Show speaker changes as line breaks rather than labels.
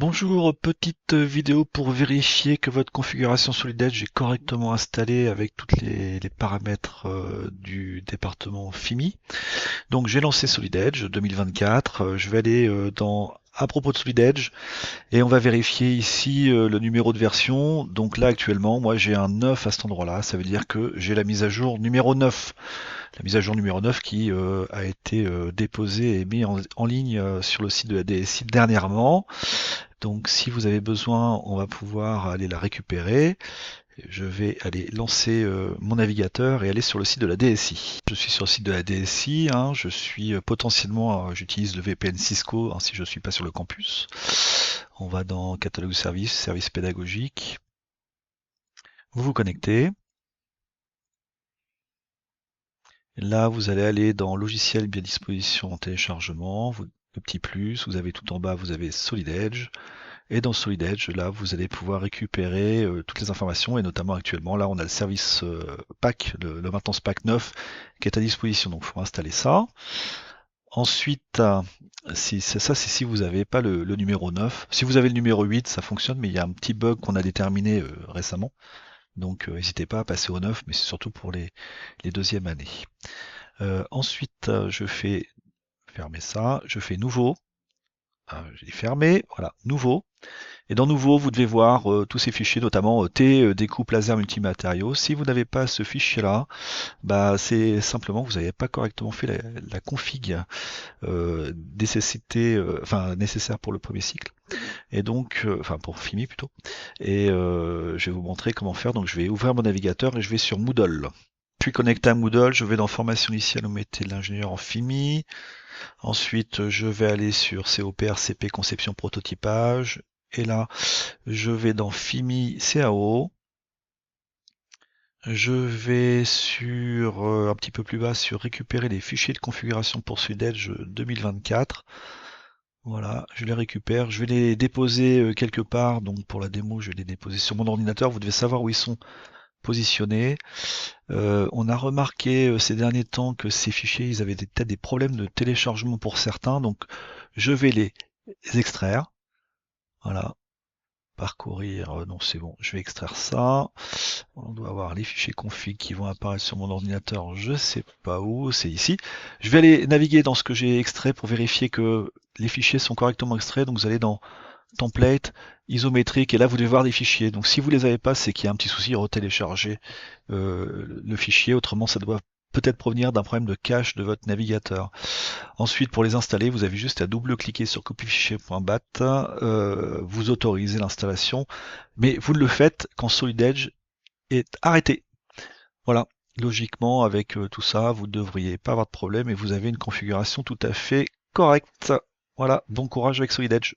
Bonjour, petite vidéo pour vérifier que votre configuration SolidEdge est correctement installée avec tous les paramètres du département FIMI. Donc j'ai lancé SolidEdge 2024, je vais aller dans à propos de SolidEdge et on va vérifier ici le numéro de version. Donc là actuellement, moi j'ai un 9 à cet endroit-là, ça veut dire que j'ai la mise à jour numéro 9. La mise à jour numéro 9 qui a été déposée et mise en ligne sur le site de la DSI dernièrement. Donc si vous avez besoin, on va pouvoir aller la récupérer. Je vais aller lancer mon navigateur et aller sur le site de la DSI. Je suis sur le site de la DSI, hein, je suis potentiellement, j'utilise le VPN Cisco hein, si je ne suis pas sur le campus. On va dans catalogue services, services pédagogiques. Vous vous connectez. Là, vous allez aller dans logiciel bien disposition en téléchargement, le petit plus, vous avez tout en bas, vous avez SolidEdge. Et dans SolidEdge, là, vous allez pouvoir récupérer toutes les informations, et notamment actuellement, là, on a le service pack, le maintenance pack 9, qui est à disposition. Donc, il faut installer ça. Ensuite, c'est si vous n'avez pas le numéro 9. Si vous avez le numéro 8, ça fonctionne, mais il y a un petit bug qu'on a déterminé récemment. Donc, n'hésitez pas à passer au 9, mais c'est surtout pour les deuxièmes années. Ensuite, je fais fermer ça, je fais nouveau. J'ai dit fermer, voilà, nouveau. Et dans nouveau, vous devez voir tous ces fichiers, notamment T découpe laser multimatériaux. Si vous n'avez pas ce fichier-là, bah, c'est simplement que vous n'avez pas correctement fait la config nécessaire pour le premier cycle. Et donc, enfin pour FIMI plutôt. Et je vais vous montrer comment faire. Donc je vais ouvrir mon navigateur et je vais sur Moodle. Puis connecté à Moodle, je vais dans formation initiale, vous mettez l'ingénieur en FIMI. Ensuite, je vais aller sur COP, RCP, conception prototypage. Et là, je vais dans FIMI CAO. Je vais sur un petit peu plus bas sur récupérer les fichiers de configuration pour SolidEdge 2024. Voilà, je les récupère. Je vais les déposer quelque part. Donc pour la démo, je vais les déposer sur mon ordinateur. Vous devez savoir où ils sont positionnés. On a remarqué ces derniers temps que ces fichiers, ils avaient peut-être des problèmes de téléchargement pour certains. Donc je vais les extraire. Voilà. Parcourir, non c'est bon, je vais extraire ça. On doit avoir les fichiers config qui vont apparaître sur mon ordinateur, je sais pas où, c'est ici. Je vais aller naviguer dans ce que j'ai extrait pour vérifier que les fichiers sont correctement extraits. Donc vous allez dans template, isométrique, et là vous devez voir des fichiers. Donc si vous les avez pas, c'est qu'il y a un petit souci, retélécharger le fichier, autrement ça doit peut-être provenir d'un problème de cache de votre navigateur. Ensuite, pour les installer, vous avez juste à double-cliquer sur copie-fichier.bat, vous autorisez l'installation, mais vous le faites quand SolidEdge est arrêté. Voilà, logiquement, avec tout ça, vous ne devriez pas avoir de problème et vous avez une configuration tout à fait correcte. Voilà, bon courage avec SolidEdge.